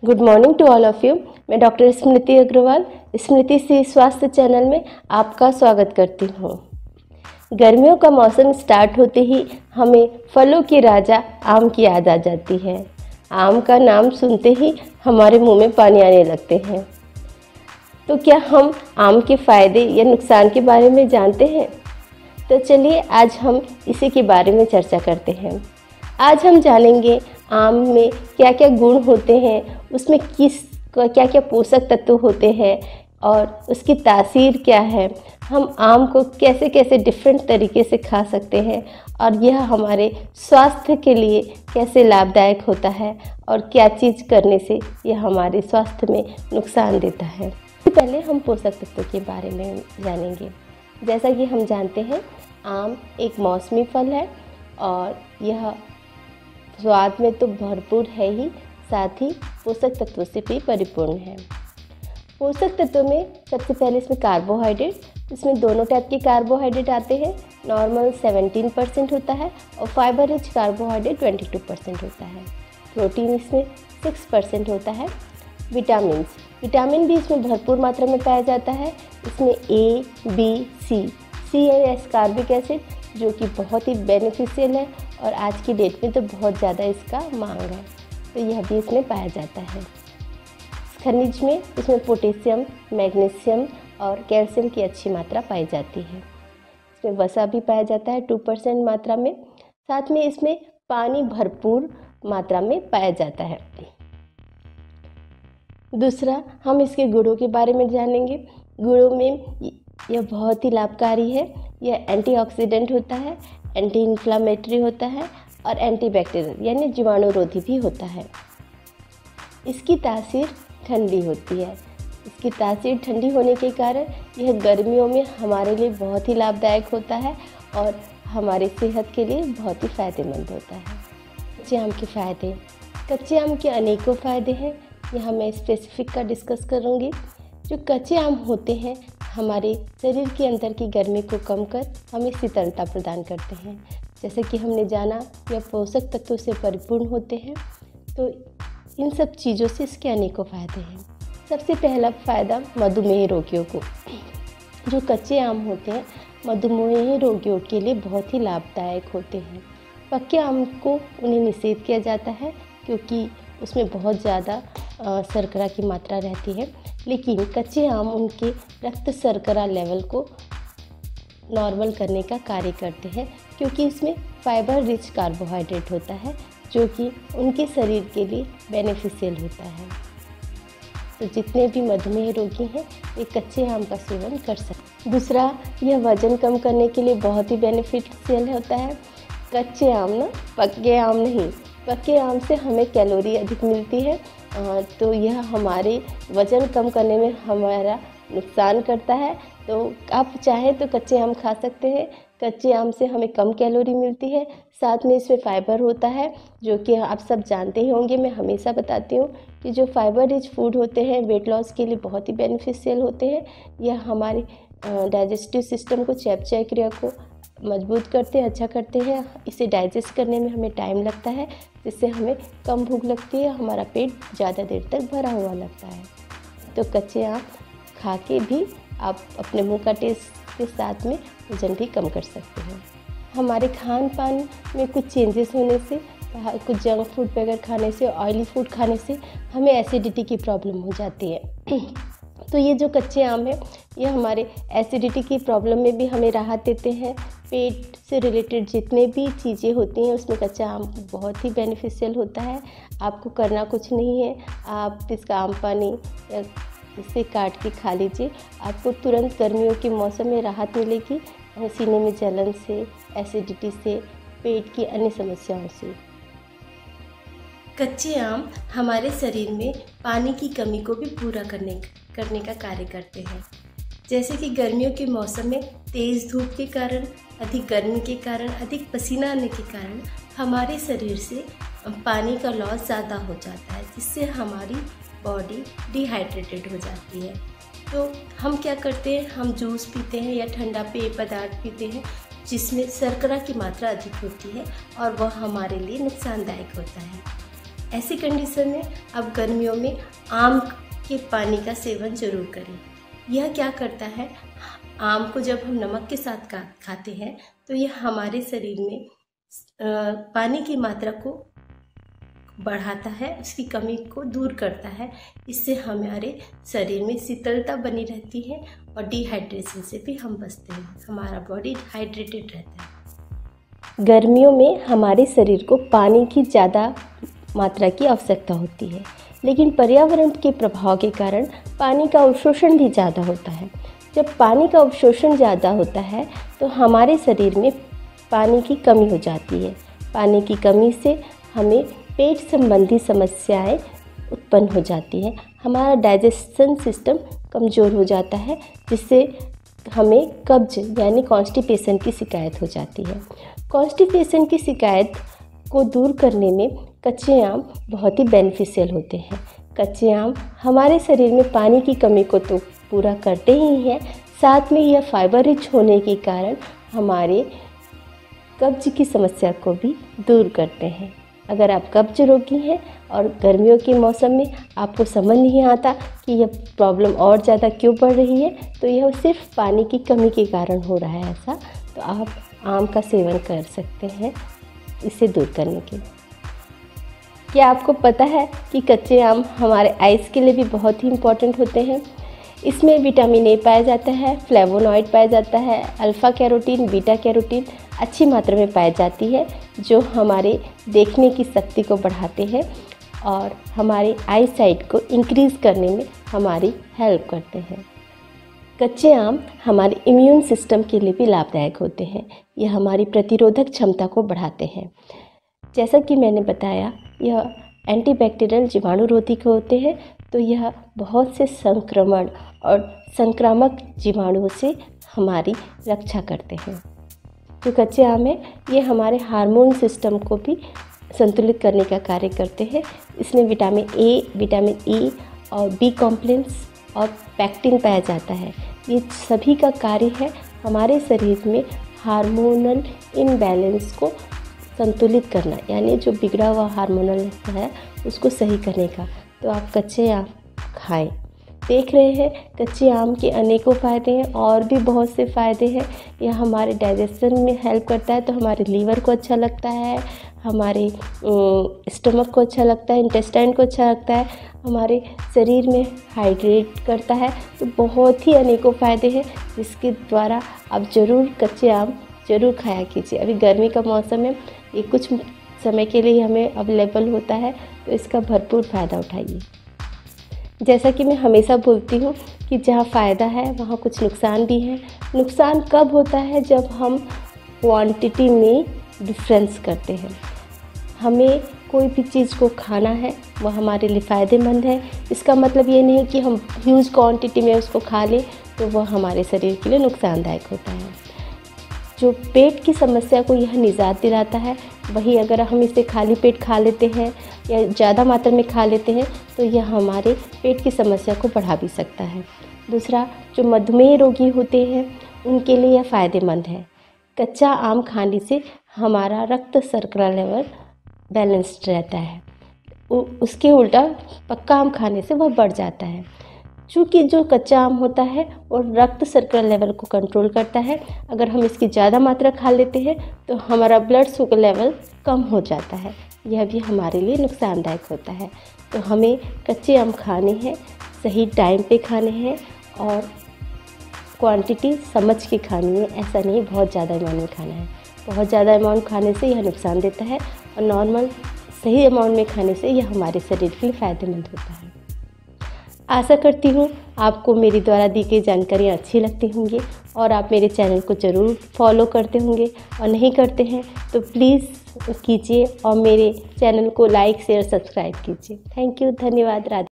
Good morning to all of you. मैं doctor Smriti Agarwal Smriti सी स्वास्थ्य चैनल में आपका स्वागत करती हूँ। गर्मियों का मौसम स्टार्ट होते ही हमें फलों की राजा आम की याद आ जाती है। आम का नाम सुनते ही हमारे मुंह में पानी आने लगते हैं। तो क्या हम आम के फ़ायदे या नुकसान के बारे में जानते हैं? तो चलिए आज हम इसी के बारे में चर्चा करते हैं। आज हम जानेंगे आम में क्या क्या गुण होते हैं, उसमें क्या क्या पोषक तत्व होते हैं और उसकी तासीर क्या है। हम आम को कैसे कैसे डिफरेंट तरीके से खा सकते हैं और यह हमारे स्वास्थ्य के लिए कैसे लाभदायक होता है और क्या चीज़ करने से यह हमारे स्वास्थ्य में नुकसान देता है। पहले हम पोषक तत्वों के बारे में जानेंगे। जैसा कि हम जानते हैं आम एक मौसमी फल है और यह स्वाद में तो भरपूर है ही, साथ ही पोषक तत्वों से भी परिपूर्ण है। पोषक तत्वों में सबसे पहले इसमें कार्बोहाइड्रेट, इसमें दोनों टाइप के कार्बोहाइड्रेट आते हैं। नॉर्मल 17% होता है और फाइबर रिच कार्बोहाइड्रेट 22% होता है। प्रोटीन इसमें 6% होता है। विटामिन भी इसमें भरपूर मात्रा में पाया जाता है। इसमें ए, बी, सी है एस्कॉर्बिक एसिड, जो कि बहुत ही बेनिफिशियल है और आज की डेट में तो बहुत ज़्यादा इसका मांग है, तो यह भी इसमें पाया जाता है। खनिज में इसमें पोटेशियम, मैग्नीशियम और कैल्शियम की अच्छी मात्रा पाई जाती है। इसमें वसा भी पाया जाता है 2% मात्रा में। साथ में इसमें पानी भरपूर मात्रा में पाया जाता है। दूसरा, हम इसके गुणों के बारे में जानेंगे। गुणों में यह बहुत ही लाभकारी है। यह एंटीऑक्सीडेंट होता है, एंटी इन्फ्लामेटरी होता है और एंटीबैक्टीरियल यानी जीवाणुरोधी भी होता है। इसकी तासीर ठंडी होती है। इसकी तासीर ठंडी होने के कारण यह गर्मियों में हमारे लिए बहुत ही लाभदायक होता है और हमारे सेहत के लिए बहुत ही फ़ायदेमंद होता है। कच्चे आम के फ़ायदे। कच्चे आम के अनेकों फ़ायदे हैं, यहाँ मैं स्पेसिफिक का डिस्कस करूँगी। जो कच्चे आम होते हैं हमारे शरीर के अंदर की गर्मी को कम कर हमें शीतलता प्रदान करते हैं। जैसे कि हमने जाना यह पोषक तत्वों से परिपूर्ण होते हैं, तो इन सब चीज़ों से इसके अनेकों फ़ायदे हैं। सबसे पहला फ़ायदा मधुमेह रोगियों को। जो कच्चे आम होते हैं मधुमेह रोगियों के लिए बहुत ही लाभदायक होते हैं। पक्के आम को उन्हें निषेध किया जाता है क्योंकि उसमें बहुत ज़्यादा शर्करा की मात्रा रहती है, लेकिन कच्चे आम उनके रक्त शर्करा लेवल को नॉर्मल करने का कार्य करते हैं क्योंकि इसमें फाइबर रिच कार्बोहाइड्रेट होता है जो कि उनके शरीर के लिए बेनिफिशियल होता है। तो जितने भी मधुमेह रोगी हैं वे कच्चे आम का सेवन कर सकते हैं। दूसरा, यह वज़न कम करने के लिए बहुत ही बेनिफिशियल होता है। कच्चे आम ना, पके आम नहीं, पके आम से हमें कैलोरी अधिक मिलती है, तो यह हमारे वज़न कम करने में हमारा नुकसान करता है। तो आप चाहें तो कच्चे आम खा सकते हैं। कच्चे आम से हमें कम कैलोरी मिलती है, साथ में इसमें फ़ाइबर होता है जो कि आप सब जानते ही होंगे। मैं हमेशा बताती हूँ कि जो फाइबर रिच फूड होते हैं वेट लॉस के लिए बहुत ही बेनिफिशियल होते हैं। यह हमारे डाइजेस्टिव सिस्टम को, चयापचय क्रिया को मजबूत करते हैं, अच्छा करते हैं। इसे डाइजेस्ट करने में हमें टाइम लगता है, जिससे हमें कम भूख लगती है, हमारा पेट ज़्यादा देर तक भरा हुआ लगता है। तो कच्चे आम खा के भी आप अपने मुंह का टेस्ट के साथ में वजन भी कम कर सकते हैं। हमारे खान पान में कुछ चेंजेस होने से, कुछ जंक फूड वगैरह खाने से, ऑयली फूड खाने से हमें एसिडिटी की प्रॉब्लम हो जाती है। तो ये जो कच्चे आम है ये हमारे एसिडिटी की प्रॉब्लम में भी हमें राहत देते हैं। पेट से रिलेटेड जितने भी चीज़ें होती हैं उसमें कच्चा आम बहुत ही बेनिफिशियल होता है। आपको करना कुछ नहीं है, आप इसका आम पानी इसे काट के खा लीजिए। आपको तुरंत गर्मियों के मौसम में राहत मिलेगी, सीने में जलन से, एसिडिटी से, पेट की अन्य समस्याओं से। कच्चे आम हमारे शरीर में पानी की कमी को भी पूरा करने का कार्य करते हैं। जैसे कि गर्मियों के मौसम में तेज़ धूप के कारण, अधिक गर्मी के कारण, अधिक पसीना आने के कारण हमारे शरीर से पानी का लॉस ज़्यादा हो जाता है, जिससे हमारी बॉडी डिहाइड्रेटेड हो जाती है। तो हम क्या करते हैं, हम जूस पीते हैं या ठंडा पेय पदार्थ पीते हैं जिसमें शर्करा की मात्रा अधिक होती है और वह हमारे लिए नुकसानदायक होता है। ऐसी कंडीशन में आप गर्मियों में आम के पानी का सेवन जरूर करें। यह क्या करता है, आम को जब हम नमक के साथ खाते हैं तो यह हमारे शरीर में पानी की मात्रा को बढ़ाता है, उसकी कमी को दूर करता है। इससे हमारे शरीर में शीतलता बनी रहती है और डिहाइड्रेशन से भी हम बचते हैं, हमारा बॉडी हाइड्रेटेड रहता है। गर्मियों में हमारे शरीर को पानी की ज़्यादा मात्रा की आवश्यकता होती है, लेकिन पर्यावरण के प्रभाव के कारण पानी का अवशोषण भी ज़्यादा होता है। जब पानी का अवशोषण ज़्यादा होता है तो हमारे शरीर में पानी की कमी हो जाती है। पानी की कमी से हमें पेट संबंधी समस्याएं उत्पन्न हो जाती हैं। हमारा डाइजेशन सिस्टम कमज़ोर हो जाता है, जिससे हमें कब्ज यानी कॉन्स्टिपेशन की शिकायत हो जाती है। कॉन्स्टिपेशन की शिकायत को दूर करने में कच्चे आम बहुत ही बेनिफिशियल होते हैं। कच्चे आम हमारे शरीर में पानी की कमी को तो पूरा करते ही हैं, साथ में यह फाइबर रिच होने के कारण हमारे कब्ज की समस्या को भी दूर करते हैं। अगर आप कब्ज रोगी हैं और गर्मियों के मौसम में आपको समझ नहीं आता कि यह प्रॉब्लम और ज़्यादा क्यों बढ़ रही है, तो यह सिर्फ पानी की कमी के कारण हो रहा है ऐसा, तो आप आम का सेवन कर सकते हैं इसे दूर करने के लिए। क्या आपको पता है कि कच्चे आम हमारे आइज़ के लिए भी बहुत ही इम्पॉर्टेंट होते हैं। इसमें विटामिन ए पाया जाता है, फ्लेवोनॉइड पाया जाता है, अल्फ़ा कैरोटीन, बीटा कैरोटीन अच्छी मात्रा में पाई जाती है, जो हमारे देखने की शक्ति को बढ़ाते हैं और हमारे आई साइट को इंक्रीज़ करने में हमारी हेल्प करते हैं। कच्चे आम हमारे इम्यून सिस्टम के लिए भी लाभदायक होते हैं। यह हमारी प्रतिरोधक क्षमता को बढ़ाते हैं। जैसा कि मैंने बताया, यह एंटीबैक्टीरियल जीवाणुरोधी होते हैं, तो यह बहुत से संक्रमण और संक्रामक जीवाणुओं से हमारी रक्षा करते हैं। जो कच्चे आम है, ये हमारे हार्मोन सिस्टम को भी संतुलित करने का कार्य करते हैं। इसमें विटामिन ए, विटामिन ई और बी कॉम्प्लेक्स और पैक्टिन पाया जाता है। ये सभी का कार्य है हमारे शरीर में हार्मोनल इम्बैलेंस को संतुलित करना, यानी जो बिगड़ा हुआ हार्मोनल है उसको सही करने का। तो आप कच्चे आम खाएं। देख रहे हैं कच्चे आम के अनेकों फ़ायदे हैं, और भी बहुत से फ़ायदे हैं। यह हमारे डाइजेशन में हेल्प करता है, तो हमारे लीवर को अच्छा लगता है, हमारे स्टमक को अच्छा लगता है, इंटेस्टाइन को अच्छा लगता है, हमारे शरीर में हाइड्रेट करता है। तो बहुत ही अनेकों फ़ायदे हैं, जिसके द्वारा आप ज़रूर कच्चे आम ज़रूर खाया कीजिए। अभी गर्मी का मौसम है, ये कुछ समय के लिए हमें अवेलेबल होता है, तो इसका भरपूर फ़ायदा उठाइए। जैसा कि मैं हमेशा बोलती हूँ कि जहाँ फ़ायदा है वहाँ कुछ नुकसान भी है। नुकसान कब होता है, जब हम क्वांटिटी में डिफरेंस करते हैं। हमें कोई भी चीज़ को खाना है वह हमारे लिए फ़ायदेमंद है, इसका मतलब ये नहीं कि हम ह्यूज क्वांटिटी में उसको खा लें तो वह हमारे शरीर के लिए नुकसानदायक होता है। जो पेट की समस्या को यह निजात दिलाता है, वही अगर हम इसे खाली पेट खा लेते हैं या ज़्यादा मात्रा में खा लेते हैं तो यह हमारे पेट की समस्या को बढ़ा भी सकता है। दूसरा, जो मधुमेह रोगी होते हैं उनके लिए यह फ़ायदेमंद है। कच्चा आम खाने से हमारा रक्त शर्करा लेवल बैलेंस्ड रहता है, उसके उल्टा पक्का आम खाने से वह बढ़ जाता है। चूँकि जो कच्चा आम होता है और रक्त शर्करा लेवल को कंट्रोल करता है, अगर हम इसकी ज़्यादा मात्रा खा लेते हैं तो हमारा ब्लड शुगर लेवल कम हो जाता है, यह भी हमारे लिए नुकसानदायक होता है। तो हमें कच्चे आम खाने हैं, सही टाइम पे खाने हैं और क्वांटिटी समझ के खानी है। ऐसा नहीं बहुत ज़्यादा अमाउंट में खाना है। बहुत ज़्यादा अमाउंट खाने से यह नुकसान देता है और नॉर्मल सही अमाउंट में खाने से यह हमारे शरीर के लिए फ़ायदेमंद होता है। आशा करती हूँ आपको मेरी द्वारा दी गई जानकारियाँ अच्छी लगती होंगी और आप मेरे चैनल को ज़रूर फॉलो करते होंगे, और नहीं करते हैं तो प्लीज़ कीजिए और मेरे चैनल को लाइक शेयर सब्सक्राइब कीजिए। थैंक यू, धन्यवाद। राधे।